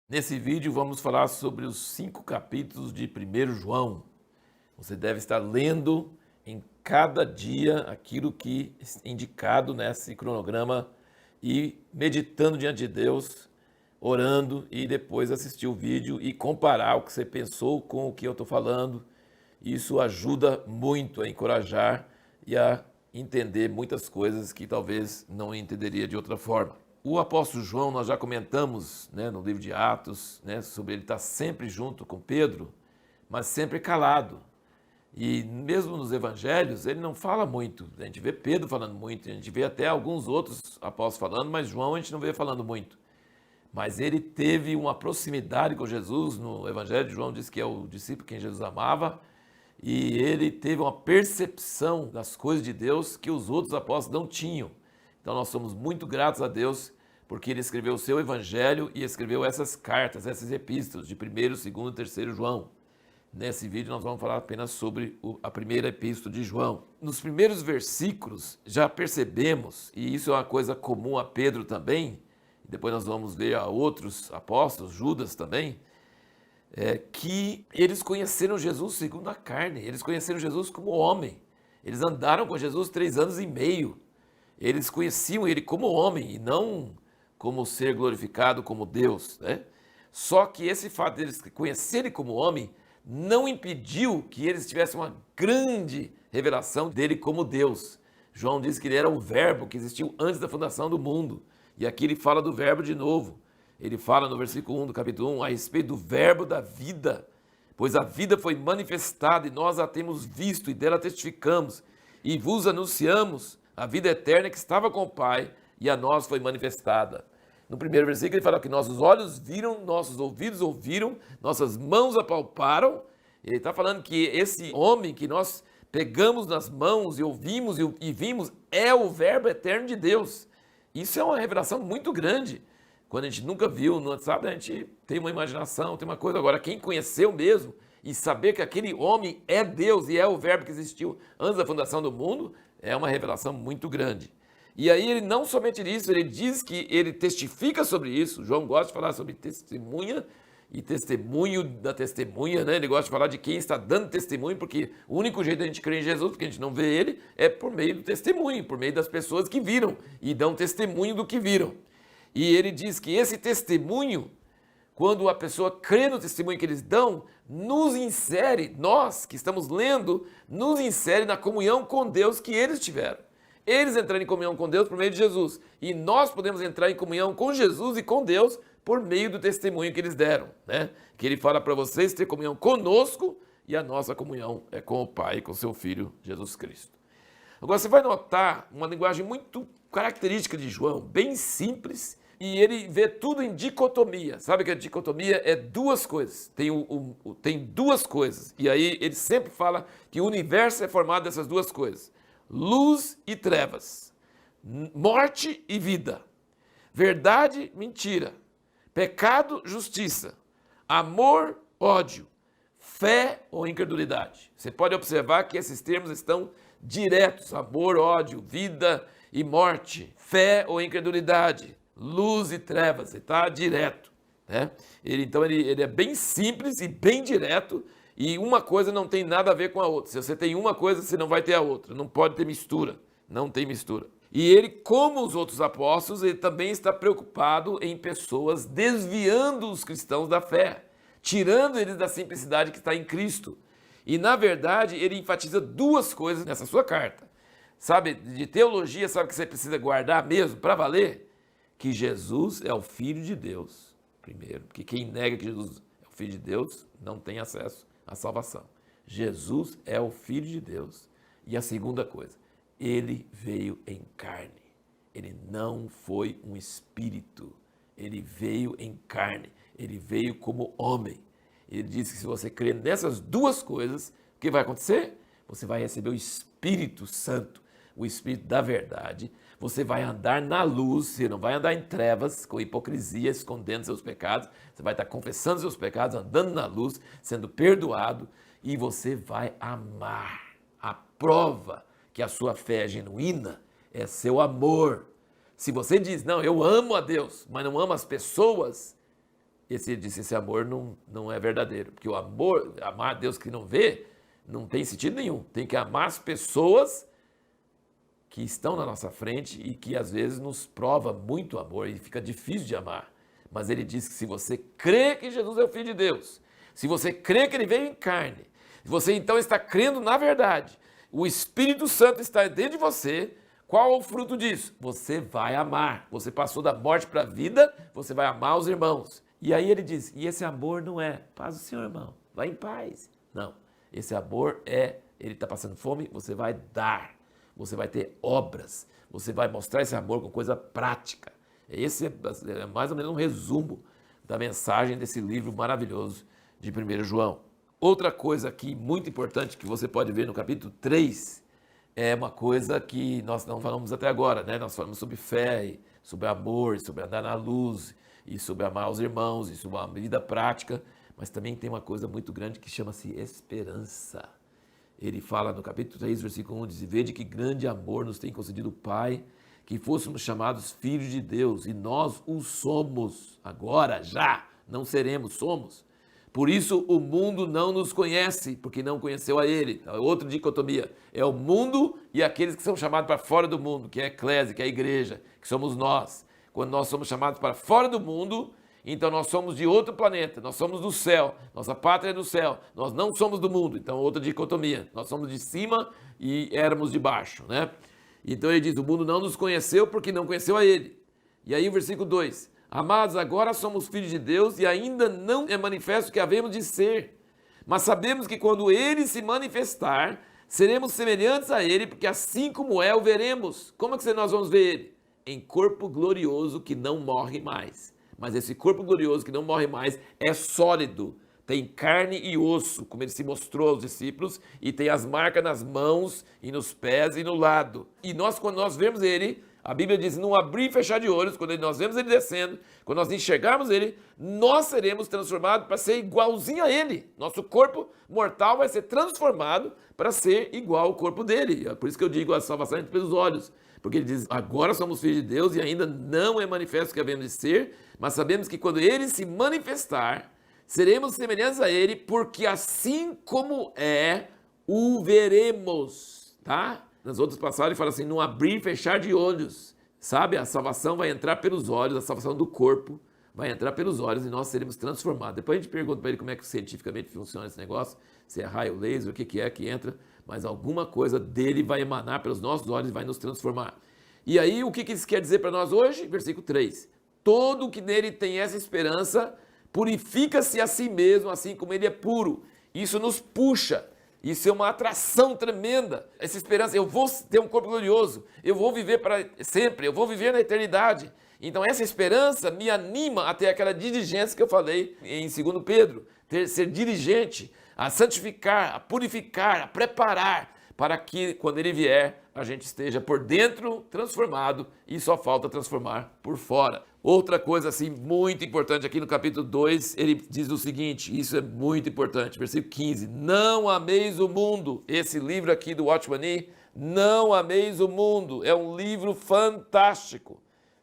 Nesse vídeo vamos falar sobre os 5 capítulos de 1 João. Você deve estar lendo em cada dia aquilo que é indicado nesse cronograma e meditando diante de Deus, orando e depois assistir o vídeo e comparar o que você pensou com o que eu estou falando. Isso ajuda muito a encorajar e a entender muitas coisas que talvez não entenderia de outra forma. O apóstolo João, nós já comentamos, no livro de Atos, sobre ele estar sempre junto com Pedro, mas sempre calado. E mesmo nos evangelhos, ele não fala muito. A gente vê Pedro falando muito, a gente vê até alguns outros apóstolos falando, mas João a gente não vê falando muito. Mas ele teve uma proximidade com Jesus. No evangelho de João diz que é o discípulo quem Jesus amava, e ele teve uma percepção das coisas de Deus que os outros apóstolos não tinham. Então nós somos muito gratos a Deus porque ele escreveu o seu evangelho e escreveu essas cartas, essas epístolas de 1º, 2º e 3º João. Nesse vídeo nós vamos falar apenas sobre a primeira epístola de João. Nos primeiros versículos já percebemos, e isso é uma coisa comum a Pedro também, depois nós vamos ver a outros apóstolos, Judas também, que eles conheceram Jesus segundo a carne, eles conheceram Jesus como homem. Eles andaram com Jesus 3 anos e meio. Eles conheciam ele como homem e não como ser glorificado como Deus, Só que esse fato deles conhecerem como homem não impediu que eles tivessem uma grande revelação dele como Deus. João diz que ele era o verbo que existiu antes da fundação do mundo. E aqui ele fala do verbo de novo. Ele fala no versículo 1 do capítulo 1 a respeito do verbo da vida. Pois a vida foi manifestada e nós a temos visto e dela testificamos. E vos anunciamos a vida eterna que estava com o Pai e a nós foi manifestada. No primeiro versículo ele fala que nossos olhos viram, nossos ouvidos ouviram, nossas mãos apalparam. Ele está falando que esse homem que nós pegamos nas mãos e ouvimos e vimos é o verbo eterno de Deus. Isso é uma revelação muito grande. Quando a gente nunca viu, não sabe, a gente tem uma imaginação, tem uma coisa. Agora, quem conheceu mesmo e saber que aquele homem é Deus e é o verbo que existiu antes da fundação do mundo, é uma revelação muito grande. E aí ele não somente isso, ele diz que ele testifica sobre isso. João gosta de falar sobre testemunha e testemunho da testemunha, Ele gosta de falar de quem está dando testemunho, porque o único jeito de a gente crer em Jesus, porque a gente não vê ele, é por meio do testemunho, por meio das pessoas que viram e dão testemunho do que viram. E ele diz que esse testemunho, quando a pessoa crê no testemunho que eles dão, nos insere, nós que estamos lendo, nos insere na comunhão com Deus que eles tiveram. Eles entraram em comunhão com Deus por meio de Jesus. E nós podemos entrar em comunhão com Jesus e com Deus por meio do testemunho que eles deram. Que ele fala para vocês ter comunhão conosco e a nossa comunhão é com o Pai e com seu Filho Jesus Cristo. Agora você vai notar uma linguagem muito característica de João, bem simples, e ele vê tudo em dicotomia. Sabe que a dicotomia é duas coisas. Tem duas coisas. E aí ele sempre fala que o universo é formado dessas duas coisas. Luz e trevas. Morte e vida. Verdade, mentira. Pecado, justiça. Amor, ódio. Fé ou incredulidade. Você pode observar que esses termos estão diretos. Amor, ódio, vida e morte. Fé ou incredulidade. Luz e trevas, ele está direto. Então ele é bem simples e bem direto, e uma coisa não tem nada a ver com a outra. Se você tem uma coisa, você não vai ter a outra. Não pode ter mistura, não tem mistura. E ele, como os outros apóstolos, ele também está preocupado em pessoas desviando os cristãos da fé, tirando eles da simplicidade que está em Cristo. E na verdade ele enfatiza duas coisas nessa sua carta. Sabe, de teologia, sabe que você precisa guardar mesmo, para valer? Que Jesus é o Filho de Deus, primeiro, porque quem nega que Jesus é o Filho de Deus não tem acesso à salvação. Jesus é o Filho de Deus. E a segunda coisa, ele veio em carne, ele não foi um espírito, ele veio em carne, ele veio como homem. Ele diz que se você crer nessas duas coisas, o que vai acontecer? Você vai receber o Espírito Santo, o Espírito da verdade. Você vai andar na luz, você não vai andar em trevas, com hipocrisia, escondendo seus pecados. Você vai estar confessando seus pecados, andando na luz, sendo perdoado. E você vai amar. A prova que a sua fé é genuína é seu amor. Se você diz, não, eu amo a Deus, mas não amo as pessoas, Ele disse, esse amor não é verdadeiro. Porque o amor, amar a Deus que não vê, não tem sentido nenhum. Tem que amar as pessoas que estão na nossa frente e que às vezes nos prova muito amor e fica difícil de amar. Mas ele diz que se você crê que Jesus é o Filho de Deus, se você crê que ele veio em carne, se você então está crendo na verdade, o Espírito Santo está dentro de você, qual é o fruto disso? Você vai amar. Você passou da morte para a vida, você vai amar os irmãos. E aí ele diz, e esse amor não é paz do Senhor, irmão, vai em paz. Não, esse amor é, ele está passando fome, você vai dar. Você vai ter obras, você vai mostrar esse amor com coisa prática. Esse é mais ou menos um resumo da mensagem desse livro maravilhoso de 1 João. Outra coisa aqui muito importante que você pode ver no capítulo 3 é uma coisa que nós não falamos até agora, né? Nós falamos sobre fé, sobre amor, sobre andar na luz, e sobre amar os irmãos, e sobre uma vida prática, mas também tem uma coisa muito grande que chama-se esperança. Ele fala no capítulo 3, versículo 1, diz, vede que grande amor nos tem concedido o Pai, que fôssemos chamados filhos de Deus, e nós o somos, agora, já, não seremos, somos. Por isso o mundo não nos conhece, porque não conheceu a Ele. Outra dicotomia, é o mundo e aqueles que são chamados para fora do mundo, que é a eclésia, que é a igreja, que somos nós. Quando nós somos chamados para fora do mundo, então nós somos de outro planeta, nós somos do céu, nossa pátria é do céu, nós não somos do mundo, então outra dicotomia, nós somos de cima e éramos de baixo, né? Então ele diz, o mundo não nos conheceu porque não conheceu a ele. E aí o versículo 2, amados, agora somos filhos de Deus e ainda não é manifesto que havemos de ser, mas sabemos que quando ele se manifestar, seremos semelhantes a ele, porque assim como é, o veremos. Como é que nós vamos ver ele? Em corpo glorioso que não morre mais. Mas esse corpo glorioso que não morre mais é sólido, tem carne e osso, como ele se mostrou aos discípulos, e tem as marcas nas mãos e nos pés e no lado. E nós, quando nós vemos ele, a Bíblia diz, não abrir e fechar de olhos, quando nós vemos ele descendo, quando nós enxergarmos ele, nós seremos transformados para ser igualzinho a ele. Nosso corpo mortal vai ser transformado para ser igual ao corpo dele. É por isso que eu digo, a salvação é pelos olhos. Porque ele diz, agora somos filhos de Deus e ainda não é manifesto que havemos de ser, mas sabemos que quando ele se manifestar, seremos semelhantes a ele, porque assim como é, o veremos, tá? Nas outras passagens ele fala assim, não abrir e fechar de olhos, sabe? A salvação vai entrar pelos olhos, a salvação do corpo vai entrar pelos olhos e nós seremos transformados. Depois a gente pergunta para ele como é que cientificamente funciona esse negócio, se é raio laser, o que é que entra, mas alguma coisa dele vai emanar pelos nossos olhos e vai nos transformar. E aí, o que isso quer dizer para nós hoje? Versículo 3. Todo que nele tem essa esperança, purifica-se a si mesmo, assim como ele é puro. Isso nos puxa, isso é uma atração tremenda. Essa esperança, eu vou ter um corpo glorioso, eu vou viver para sempre, eu vou viver na eternidade. Então essa esperança me anima a ter aquela diligência que eu falei em 2 Pedro, ser diligente, a santificar, a purificar, a preparar, para que quando ele vier, a gente esteja por dentro transformado e só falta transformar por fora. Outra coisa assim muito importante aqui no capítulo 2, ele diz o seguinte, isso é muito importante, versículo 15, não ameis o mundo, esse livro aqui do Watchman Nee, não ameis o mundo, é um livro fantástico,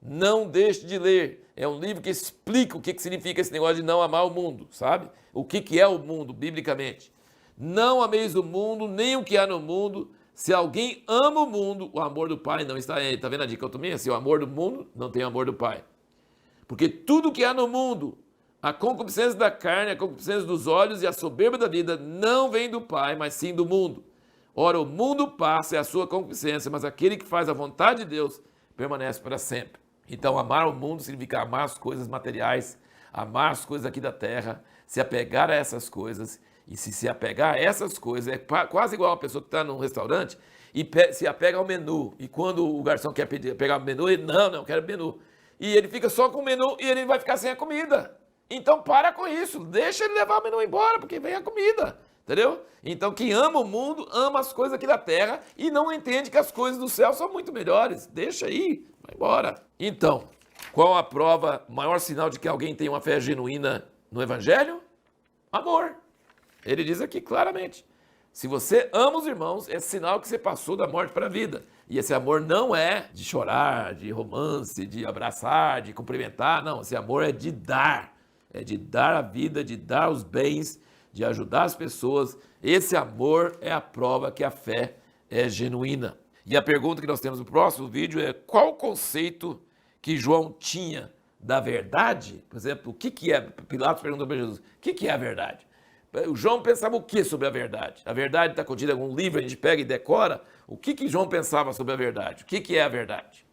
não deixe de ler, é um livro que explica o que significa esse negócio de não amar o mundo, sabe? O que é o mundo, biblicamente. Não ameis o mundo, nem o que há no mundo. Se alguém ama o mundo, o amor do Pai não está nele. Está vendo a dicotomia? Se o amor do mundo não tem o amor do Pai. Porque tudo que há no mundo, a concupiscência da carne, a concupiscência dos olhos e a soberba da vida não vem do Pai, mas sim do mundo. Ora, o mundo passa, é a sua concupiscência, mas aquele que faz a vontade de Deus permanece para sempre. Então, amar o mundo significa amar as coisas materiais, amar as coisas aqui da terra, se apegar a essas coisas. E se apegar a essas coisas, é quase igual a pessoa que está num restaurante e se apega ao menu. E quando o garçom quer pegar o menu, ele, não, quero menu. E ele fica só com o menu e ele vai ficar sem a comida. Então para com isso, deixa ele levar o menu embora, porque vem a comida, entendeu? Então quem ama o mundo, ama as coisas aqui da terra e não entende que as coisas do céu são muito melhores. Deixa aí, vai embora. Então, qual a prova, maior sinal de que alguém tem uma fé genuína no Evangelho? Amor. Ele diz aqui claramente, se você ama os irmãos, é sinal que você passou da morte para a vida. E esse amor não é de chorar, de romance, de abraçar, de cumprimentar, não. Esse amor é de dar. é de dar a vida, de dar os bens, de ajudar as pessoas. Esse amor é a prova que a fé é genuína. E a pergunta que nós temos no próximo vídeo é: qual o conceito que João tinha da verdade? Por exemplo, o que é? Pilatos perguntou para Jesus: o que é a verdade? O João pensava o que sobre a verdade? A verdade está contida em algum livro, a gente pega e decora? O que João pensava sobre a verdade? O que é a verdade?